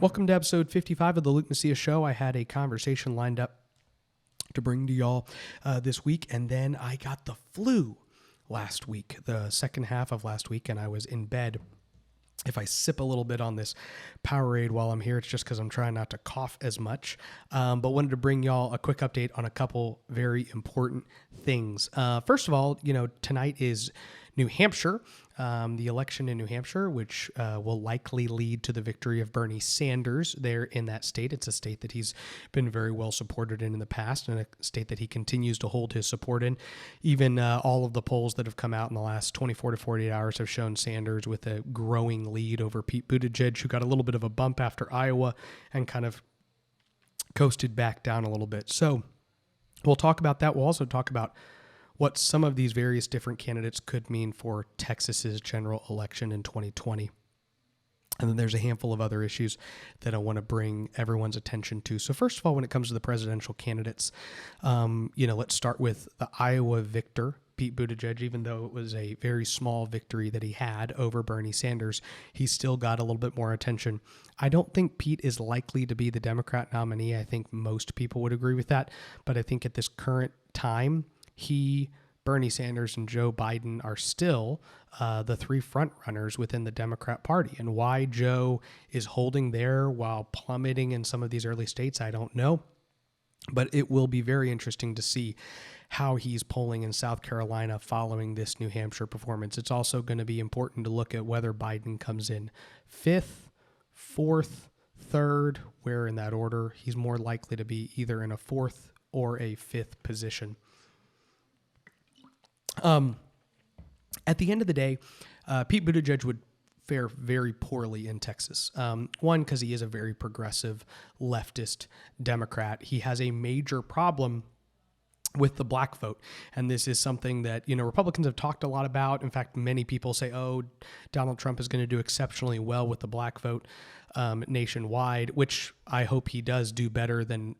Welcome to episode 55 of the Luke Macias Show. I had a conversation lined up to bring to y'all this week, and then I got the flu last week, the second half of last week, and I was in bed. If I sip a little bit on this Powerade while I'm here, it's just because I'm trying not to cough as much. But wanted to bring y'all a quick update on a couple very important things. First of all, tonight is New Hampshire, the election in New Hampshire, which will likely lead to the victory of Bernie Sanders there in that state. It's a state that he's been very well supported in the past, and a state that he continues to hold his support in. Even all of the polls that have come out in the last 24 to 48 hours have shown Sanders with a growing lead over Pete Buttigieg, who got a little bit of a bump after Iowa and kind of coasted back down a little bit. So we'll talk about that. We'll also talk about what some of these various different candidates could mean for Texas's general election in 2020. And then there's a handful of other issues that I want to bring everyone's attention to. So first of all, when it comes to the presidential candidates, let's start with the Iowa victor, Pete Buttigieg. Even though it was a very small victory that he had over Bernie Sanders, he still got a little bit more attention. I don't think Pete is likely to be the Democrat nominee. I think most people would agree with that. But I think at this current time, Bernie Sanders, and Joe Biden are still the three front runners within the Democrat Party. And why Joe is holding there while plummeting in some of these early states, I don't know. But it will be very interesting to see how he's polling in South Carolina following this New Hampshire performance. It's also going to be important to look at whether Biden comes in fifth, fourth, third, where in that order. He's more likely to be either in a fourth or a fifth position. At the end of the day, Pete Buttigieg would fare very poorly in Texas. One, because he is a very progressive leftist Democrat. He has a major problem with the black vote. And this is something that, Republicans have talked a lot about. In fact, many people say, Donald Trump is going to do exceptionally well with the black vote nationwide, which I hope he does do better than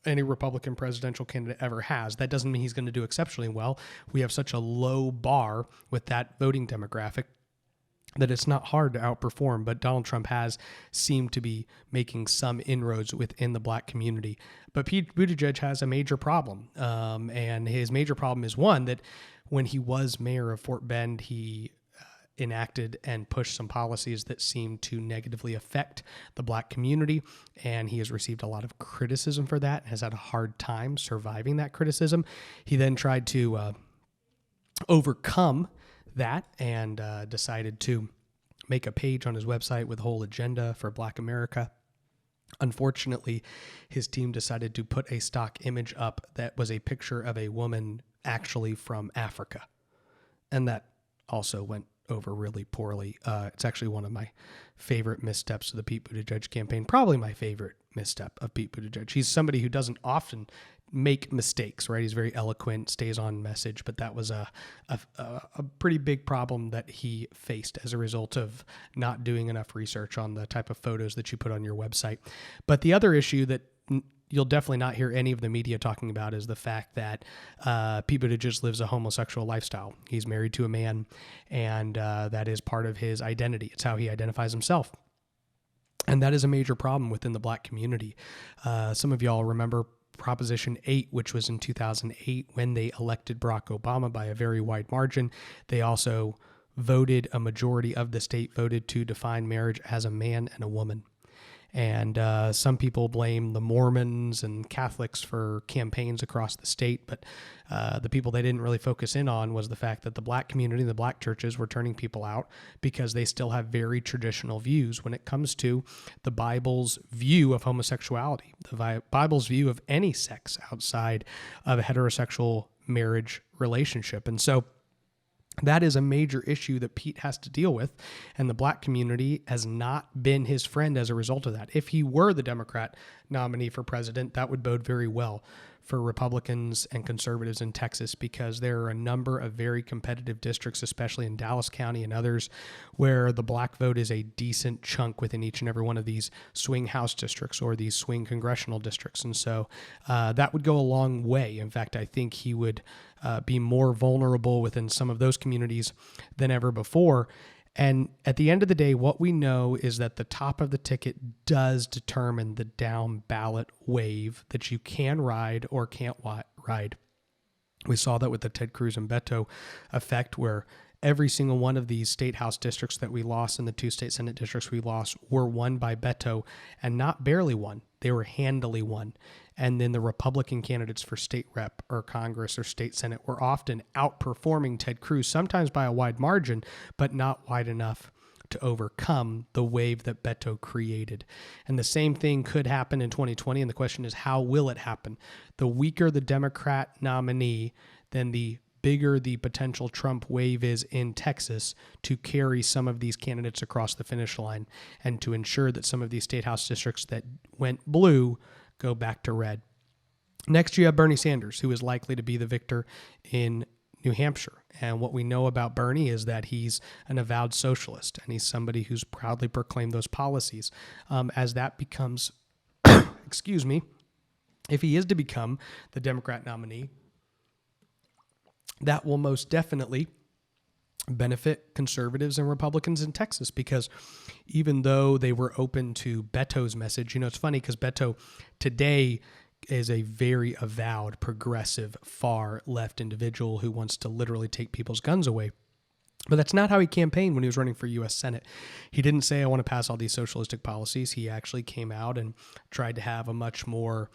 any Republican presidential candidate ever has. That doesn't mean he's going to do exceptionally well. We have such a low bar with that voting demographic that it's not hard to outperform, but Donald Trump has seemed to be making some inroads within the black community. But Pete Buttigieg has a major problem, and his major problem is one, that when he was mayor of Fort Bend, he enacted and pushed some policies that seemed to negatively affect the black community, and he has received a lot of criticism for that and has had a hard time surviving that criticism. He then tried to overcome that and decided to make a page on his website with a whole agenda for Black America. Unfortunately, his team decided to put a stock image up that was a picture of a woman actually from Africa, and that also went over really poorly. It's actually one of my favorite missteps of the Pete Buttigieg campaign, probably my favorite misstep of Pete Buttigieg. He's somebody who doesn't often make mistakes, right? He's very eloquent, stays on message, but that was a pretty big problem that he faced as a result of not doing enough research on the type of photos that you put on your website. But the other issue that you'll definitely not hear any of the media talking about is the fact that Pete Buttigieg lives a homosexual lifestyle. He's married to a man, and that is part of his identity. It's how he identifies himself. And that is a major problem within the black community. Some of y'all remember Proposition 8, which was in 2008 when they elected Barack Obama by a very wide margin. They also voted, a majority of the state voted to define marriage as a man and a woman. And some people blame the Mormons and Catholics for campaigns across the state, but the people they didn't really focus in on was the fact that the black community, the black churches, were turning people out because they still have very traditional views when it comes to the Bible's view of homosexuality, the Bible's view of any sex outside of a heterosexual marriage relationship. And so that is a major issue that Pete has to deal with, and the black community has not been his friend as a result of that. If he were the Democrat nominee for president, that would bode very well for Republicans and conservatives in Texas, because there are a number of very competitive districts, especially in Dallas County and others, where the black vote is a decent chunk within each and every one of these swing House districts or these swing congressional districts. And so that would go a long way. In fact, I think he would be more vulnerable within some of those communities than ever before. And at the end of the day, what we know is that the top of the ticket does determine the down ballot wave that you can ride or can't ride. We saw that with the Ted Cruz and Beto effect, where every single one of these state house districts that we lost and the 2 state Senate districts we lost were won by Beto, and not barely won. They were handily won. And then the Republican candidates for state rep or Congress or state Senate were often outperforming Ted Cruz, sometimes by a wide margin, but not wide enough to overcome the wave that Beto created. And the same thing could happen in 2020. And the question is, how will it happen? The weaker the Democrat nominee, then the bigger the potential Trump wave is in Texas to carry some of these candidates across the finish line and to ensure that some of these state house districts that went blue go back to red. Next, you have Bernie Sanders, who is likely to be the victor in New Hampshire. And what we know about Bernie is that he's an avowed socialist, and he's somebody who's proudly proclaimed those policies. As that becomes, excuse me, if he is to become the Democrat nominee, that will most definitely benefit conservatives and Republicans in Texas, because even though they were open to Beto's message, it's funny because Beto today is a very avowed, progressive, far left individual who wants to literally take people's guns away. But that's not how he campaigned when he was running for U.S. Senate. He didn't say, I want to pass all these socialistic policies. He actually came out and tried to have a much more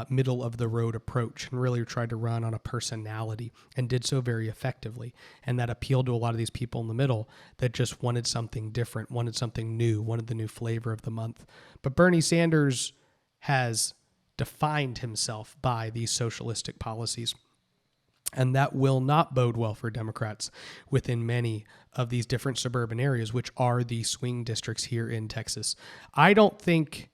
middle-of-the-road approach and really tried to run on a personality and did so very effectively. And that appealed to a lot of these people in the middle that just wanted something different, wanted something new, wanted the new flavor of the month. But Bernie Sanders has defined himself by these socialistic policies. And that will not bode well for Democrats within many of these different suburban areas, which are the swing districts here in Texas. I don't think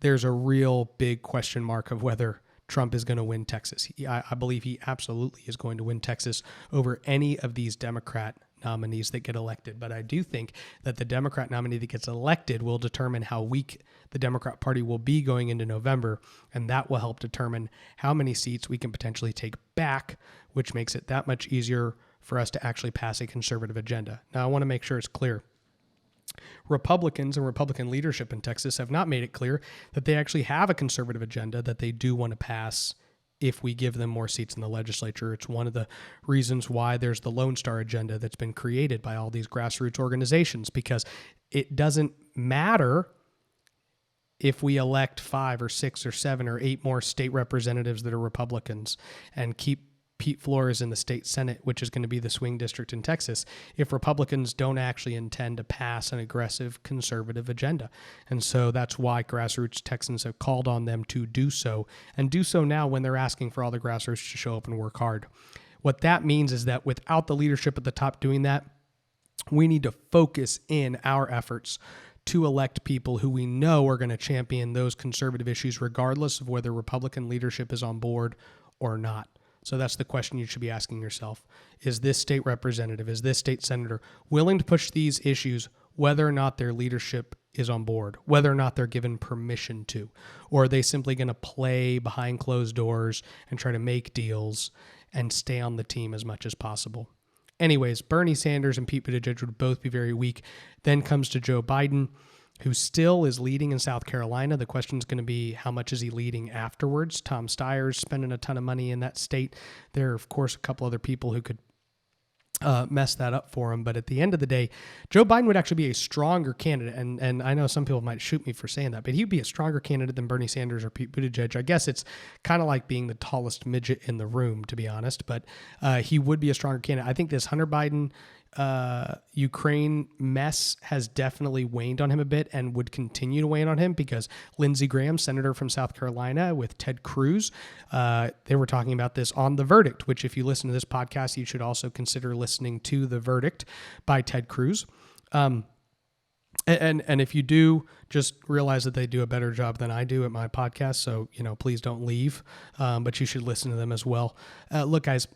there's a real big question mark of whether Trump is going to win Texas. I believe he absolutely is going to win Texas over any of these Democrat nominees that get elected. But I do think that the Democrat nominee that gets elected will determine how weak the Democrat Party will be going into November, and that will help determine how many seats we can potentially take back, which makes it that much easier for us to actually pass a conservative agenda. Now, I want to make sure it's clear. Republicans and Republican leadership in Texas have not made it clear that they actually have a conservative agenda that they do want to pass if we give them more seats in the legislature. It's one of the reasons why there's the Lone Star agenda that's been created by all these grassroots organizations, because it doesn't matter if we elect 5 or 6 or 7 or 8 more state representatives that are Republicans and keep Pete Flores in the state Senate, which is going to be the swing district in Texas, if Republicans don't actually intend to pass an aggressive conservative agenda. And so that's why grassroots Texans have called on them to do so, and do so now when they're asking for all the grassroots to show up and work hard. What that means is that without the leadership at the top doing that, we need to focus in our efforts to elect people who we know are going to champion those conservative issues, regardless of whether Republican leadership is on board or not. So that's the question you should be asking yourself. Is this state representative, is this state senator willing to push these issues whether or not their leadership is on board, whether or not they're given permission to? Or are they simply going to play behind closed doors and try to make deals and stay on the team as much as possible? Anyways, Bernie Sanders and Pete Buttigieg would both be very weak. Then comes to Joe Biden, who still is leading in South Carolina. The question is going to be, how much is he leading afterwards? Tom Steyer's spending a ton of money in that state. There are, of course, a couple other people who could mess that up for him. But at the end of the day, Joe Biden would actually be a stronger candidate. And I know some people might shoot me for saying that, but he'd be a stronger candidate than Bernie Sanders or Pete Buttigieg. I guess it's kind of like being the tallest midget in the room, to be honest. But he would be a stronger candidate. I think this Hunter Biden Ukraine mess has definitely waned on him a bit and would continue to wane on him, because Lindsey Graham, senator from South Carolina, with Ted Cruz, they were talking about this on The Verdict, which if you listen to this podcast, you should also consider listening to The Verdict by Ted Cruz. And if you do, just realize that they do a better job than I do at my podcast. So, please don't leave, but you should listen to them as well. Look, guys,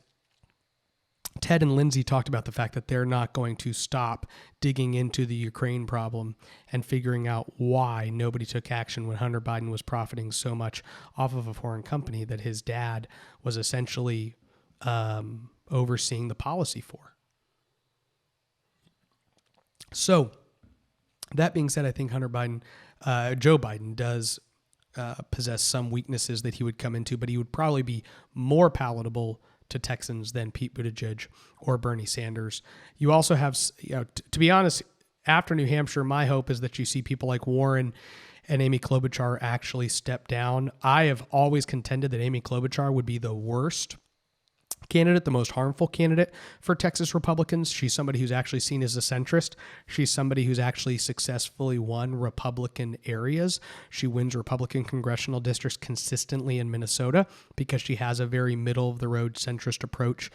Ted and Lindsey talked about the fact that they're not going to stop digging into the Ukraine problem and figuring out why nobody took action when Hunter Biden was profiting so much off of a foreign company that his dad was essentially overseeing the policy for. So that being said, I think Joe Biden does possess some weaknesses that he would come into, but he would probably be more palatable to Texans than Pete Buttigieg or Bernie Sanders. You also have, to be honest, after New Hampshire, my hope is that you see people like Warren and Amy Klobuchar actually step down. I have always contended that Amy Klobuchar would be the worst candidate, the most harmful candidate for Texas Republicans. She's somebody who's actually seen as a centrist. She's somebody who's actually successfully won Republican areas. She wins Republican congressional districts consistently in Minnesota because she has a very middle-of-the-road centrist approach.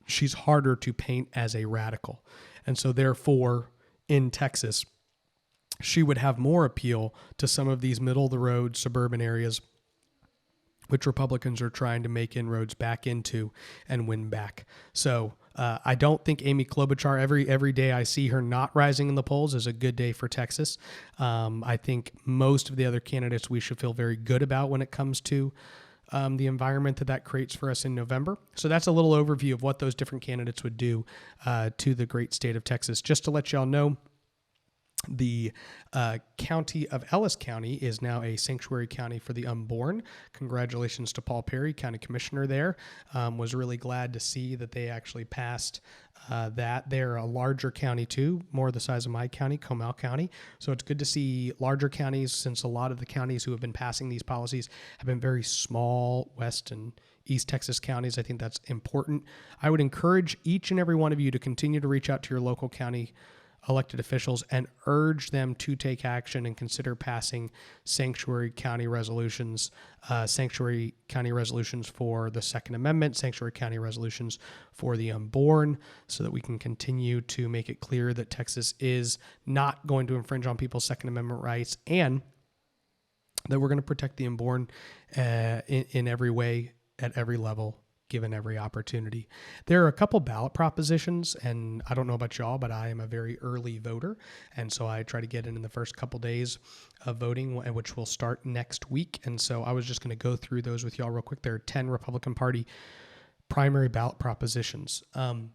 She's harder to paint as a radical. And so therefore, in Texas, she would have more appeal to some of these middle-of-the-road suburban areas which Republicans are trying to make inroads back into and win back. So I don't think Amy Klobuchar, every day I see her not rising in the polls, is a good day for Texas. I think most of the other candidates we should feel very good about when it comes to the environment that creates for us in November. So that's a little overview of what those different candidates would do to the great state of Texas. Just to let y'all know, the county of Ellis County is now a sanctuary county for the unborn. Congratulations to Paul Perry, county commissioner there. Was really glad to see that they actually passed that. They're a larger county too, more the size of my county, Comal County. So it's good to see larger counties, since a lot of the counties who have been passing these policies have been very small West and East Texas counties. I think that's important. I would encourage each and every one of you to continue to reach out to your local county elected officials and urge them to take action and consider passing sanctuary county resolutions for the Second Amendment, sanctuary county resolutions for the unborn, so that we can continue to make it clear that Texas is not going to infringe on people's Second Amendment rights, and that we're going to protect the unborn in every way, at every level, given every opportunity. There are a couple ballot propositions, and I don't know about y'all, but I am a very early voter, and so I try to get in the first couple days of voting, which will start next week. And so I was just going to go through those with y'all real quick. There are 10 Republican Party primary ballot propositions. The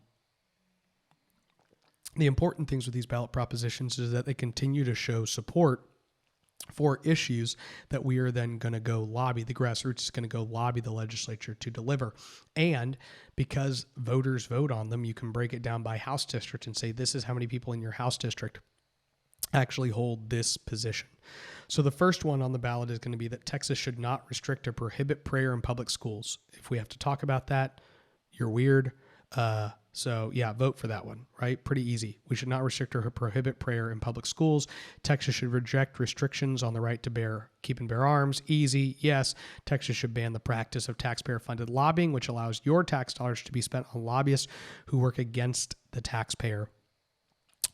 important things with these ballot propositions is that they continue to show support for issues that we are then going to go lobby. The grassroots is going to go lobby the legislature to deliver. And because voters vote on them, you can break it down by House district and say, this is how many people in your House district actually hold this position. So the first one on the ballot is going to be that Texas should not restrict or prohibit prayer in public schools. If we have to talk about that, you're weird. So yeah, vote for that one, right? Pretty easy. We should not restrict or prohibit prayer in public schools. Texas should reject restrictions on the right to keep and bear arms. Easy. Yes. Texas should ban the practice of taxpayer-funded lobbying, which allows your tax dollars to be spent on lobbyists who work against the taxpayer.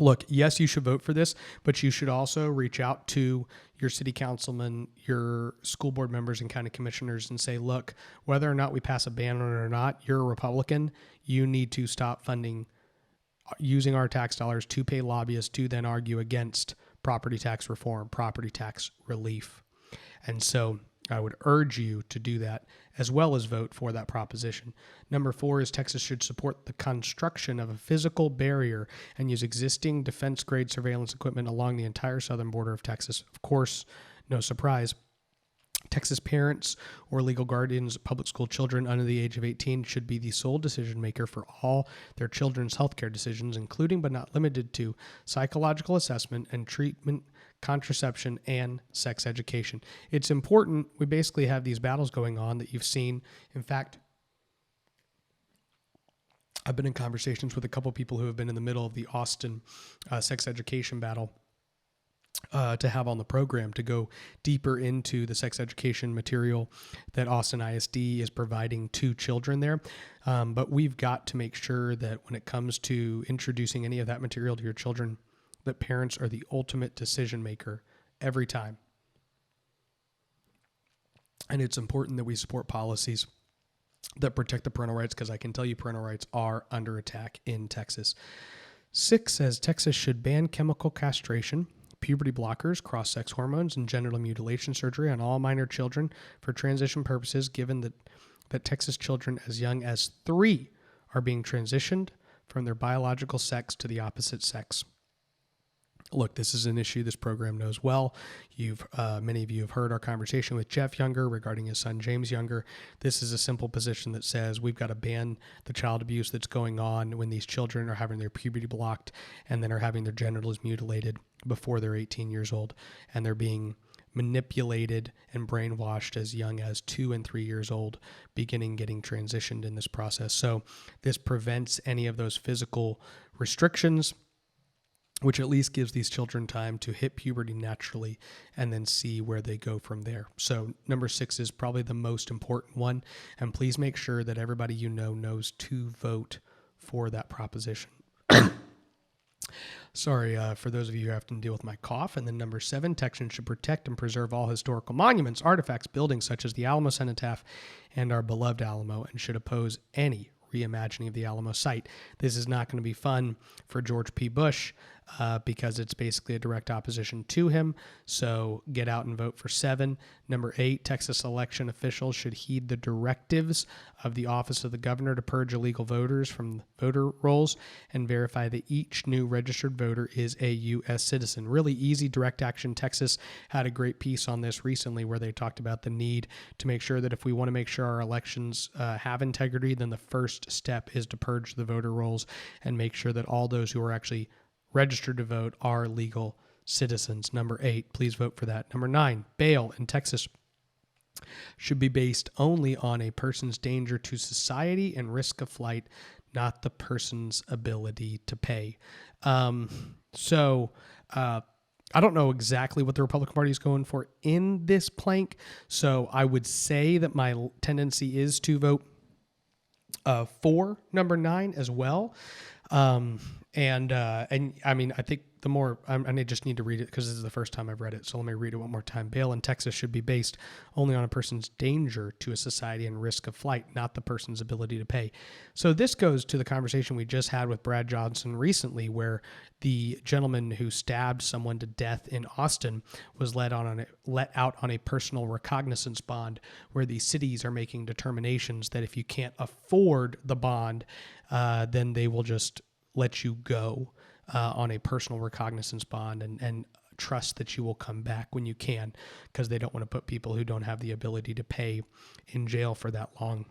Look, yes, you should vote for this, but you should also reach out to your city councilman, your school board members, and county commissioners and say, look, whether or not we pass a ban on it or not, you're a Republican. You need to stop using our tax dollars to pay lobbyists to then argue against property tax reform, property tax relief. And so I would urge you to do that, as well as vote for that proposition. Number 4 is Texas should support the construction of a physical barrier and use existing defense-grade surveillance equipment along the entire southern border of Texas. Of course, no surprise, Texas parents or legal guardians of public school children under the age of 18 should be the sole decision maker for all their children's healthcare decisions, including but not limited to psychological assessment and treatment, contraception, and sex education. It's important. We basically have these battles going on that you've seen. In fact, I've been in conversations with a couple people who have been in the middle of the Austin sex education battle to have on the program to go deeper into the sex education material that Austin ISD is providing to children there. But we've got to make sure that when it comes to introducing any of that material to your children, that parents are the ultimate decision maker every time. And it's important that we support policies that protect the parental rights, because I can tell you parental rights are under attack in Texas. 6 says Texas should ban chemical castration, puberty blockers, cross-sex hormones, and genital mutilation surgery on all minor children for transition purposes, given that Texas children as young as 3 are being transitioned from their biological sex to the opposite sex. Look, this is an issue this program knows well. Many of you have heard our conversation with Jeff Younger regarding his son James Younger. This is a simple position that says we've got to ban the child abuse that's going on when these children are having their puberty blocked and then are having their genitals mutilated before they're 18 years old, and they're being manipulated and brainwashed as young as 2 and 3 years old, getting transitioned in this process. So this prevents any of those physical restrictions, which at least gives these children time to hit puberty naturally and then see where they go from there. So number 6 is probably the most important one. And please make sure that everybody you know knows to vote for that proposition. Sorry for those of you who have to deal with my cough. And then number 7, Texans should protect and preserve all historical monuments, artifacts, buildings such as the Alamo Cenotaph and our beloved Alamo, and should oppose any reimagining of the Alamo site. This is not going to be fun for George P. Bush because it's basically a direct opposition to him. So get out and vote for 7. Number 8, Texas election officials should heed the directives of the Office of the Governor to purge illegal voters from voter rolls and verify that each new registered voter is a U.S. citizen. Really easy direct action. Texas had a great piece on this recently where they talked about the need to make sure that if we want to make sure our elections have integrity, then the first step is to purge the voter rolls and make sure that all those who are actually registered to vote are legal citizens. Number 8, please vote for that. Number 9, bail in Texas should be based only on a person's danger to society and risk of flight, not the person's ability to pay. I don't know exactly what the Republican Party is going for in this plank, so I would say that my tendency is to vote for number 9 as well. And I mean, I think the more, I just need to read it because this is the first time I've read it. So let me read it one more time. Bail in Texas should be based only on a person's danger to a society and risk of flight, not the person's ability to pay. So this goes to the conversation we just had with Brad Johnson recently, where the gentleman who stabbed someone to death in Austin was let out on a personal recognizance bond, where the cities are making determinations that if you can't afford the bond, then they will just let you go on a personal recognizance bond and trust that you will come back when you can, because they don't want to put people who don't have the ability to pay in jail for that long.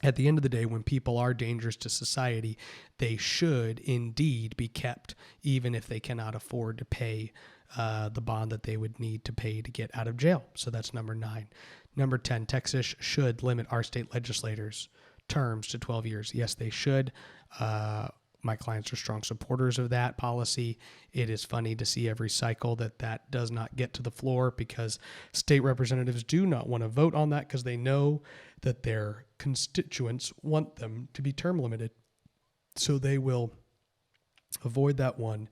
At the end of the day, when people are dangerous to society, they should indeed be kept, even if they cannot afford to pay the bond that they would need to pay to get out of jail. So that's number 9. Number 10, Texas should limit our state legislators' terms to 12 years. Yes, they should. My clients are strong supporters of that policy. It is funny to see every cycle that does not get to the floor, because state representatives do not want to vote on that because they know that their constituents want them to be term limited. So they will avoid that one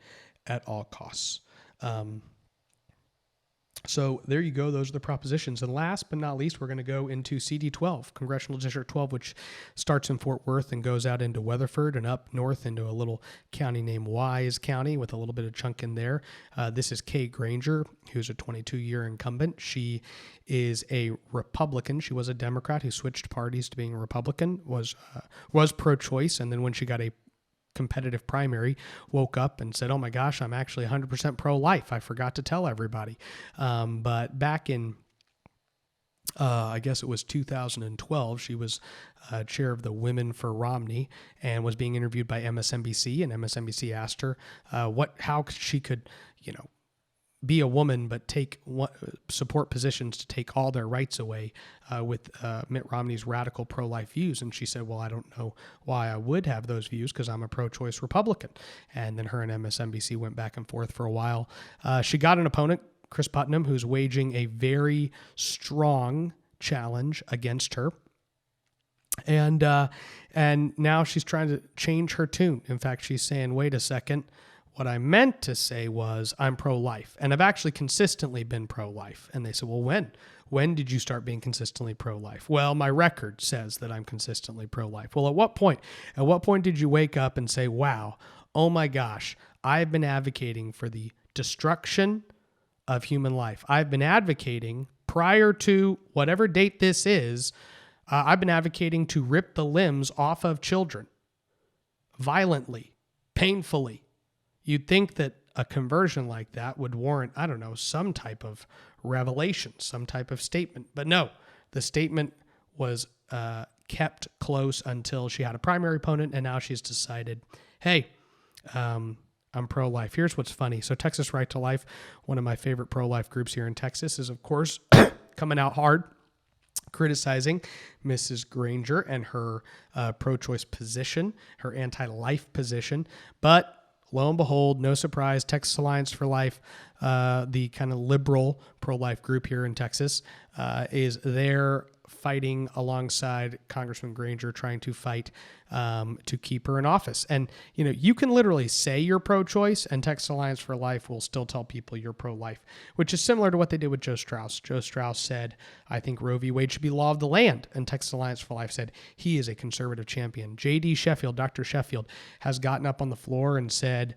at all costs. So there you go. Those are the propositions. And last but not least, we're going to go into CD 12, Congressional District 12, which starts in Fort Worth and goes out into Weatherford and up north into a little county named Wise County with a little bit of chunk in there. This is Kay Granger, who's a 22-year incumbent. She is a Republican. She was a Democrat who switched parties to being a Republican, was pro-choice, and then when she got a competitive primary, woke up and said, oh my gosh, I'm actually 100% pro-life. I forgot to tell everybody. But back in, I guess it was 2012, she was chair of the Women for Romney and was being interviewed by MSNBC, and MSNBC asked her how she could, be a woman but support positions to take all their rights away with Mitt Romney's radical pro-life views. And she said, well, I don't know why I would have those views because I'm a pro-choice Republican. And then her and MSNBC went back and forth for a while. She got an opponent, Chris Putnam, who's waging a very strong challenge against her. And now she's trying to change her tune. In fact, she's saying, wait a second, what I meant to say was I'm pro-life, and I've actually consistently been pro-life. And they said, well, when? When did you start being consistently pro-life? Well, my record says that I'm consistently pro-life. Well, at what point? At what point did you wake up and say, wow, oh my gosh, I've been advocating for the destruction of human life. I've been advocating prior to whatever date this is, I've been advocating to rip the limbs off of children. violently, painfully. You'd think that a conversion like that would warrant, I don't know, some type of revelation, some type of statement. But no, the statement was kept close until she had a primary opponent, and now she's decided, hey, I'm pro-life. Here's what's funny. So Texas Right to Life, one of my favorite pro-life groups here in Texas, is, of course, coming out hard, criticizing Mrs. Granger and her pro-choice position, her anti-life position. But lo and behold, no surprise, Texas Alliance for Life, the kind of liberal pro-life group here in Texas, is there fighting alongside Congressman Granger, trying to fight to keep her in office. And, you know, you can literally say you're pro-choice, and Texas Alliance for Life will still tell people you're pro-life, which is similar to what they did with Joe Strauss. Joe Strauss said, I think Roe v. Wade should be law of the land. And Texas Alliance for Life said he is a conservative champion. J.D. Sheffield, Dr. Sheffield, has gotten up on the floor and said,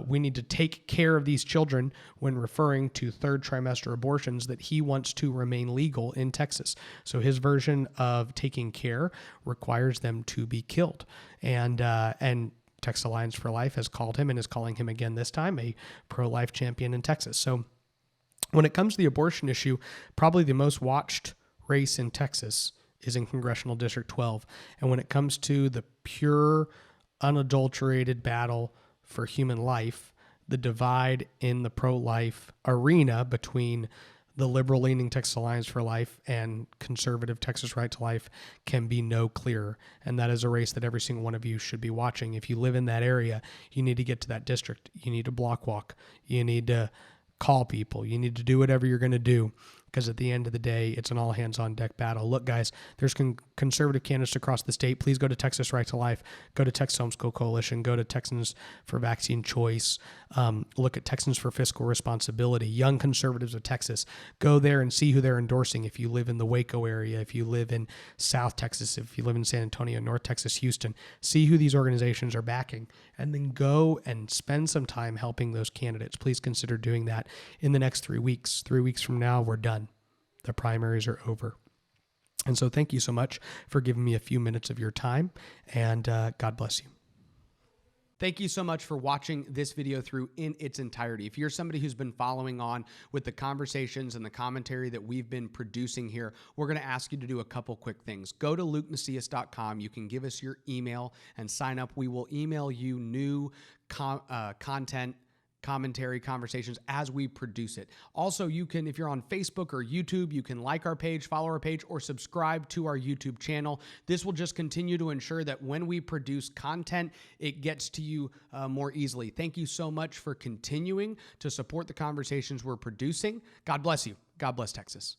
we need to take care of these children when referring to third trimester abortions, that he wants to remain legal in Texas. So his version of taking care requires them to be killed. And Texas Alliance for Life has called him, and is calling him again this time, a pro-life champion in Texas. So when it comes to the abortion issue, probably the most watched race in Texas is in Congressional District 12. And when it comes to the pure, unadulterated battle for human life, the divide in the pro-life arena between the liberal-leaning Texas Alliance for Life and conservative Texas Right to Life can be no clearer. And that is a race that every single one of you should be watching. If you live in that area, you need to get to that district. You need to block walk. You need to call people. You need to do whatever you're going to do, because at the end of the day, it's an all-hands-on-deck battle. Look, guys, there's conservative candidates across the state. Please go to Texas Right to Life. Go to Texas Homeschool Coalition. Go to Texans for Vaccine Choice. Look at Texans for Fiscal Responsibility. Young Conservatives of Texas. Go there and see who they're endorsing. If you live in the Waco area, if you live in South Texas, if you live in San Antonio, North Texas, Houston, see who these organizations are backing, and then go and spend some time helping those candidates. Please consider doing that in the next 3 weeks. 3 weeks from now, we're done. The primaries are over. And so thank you so much for giving me a few minutes of your time, and God bless you. Thank you so much for watching this video through in its entirety. If you're somebody who's been following on with the conversations and the commentary that we've been producing here, we're going to ask you to do a couple quick things. Go to lukemacias.com. You can give us your email and sign up. We will email you new content, commentary, conversations as we produce it. Also, you can, if you're on Facebook or YouTube, you can like our page, follow our page, or subscribe to our YouTube channel. This will just continue to ensure that when we produce content, it gets to you more easily. Thank you so much for continuing to support the conversations we're producing. God bless you. God bless Texas.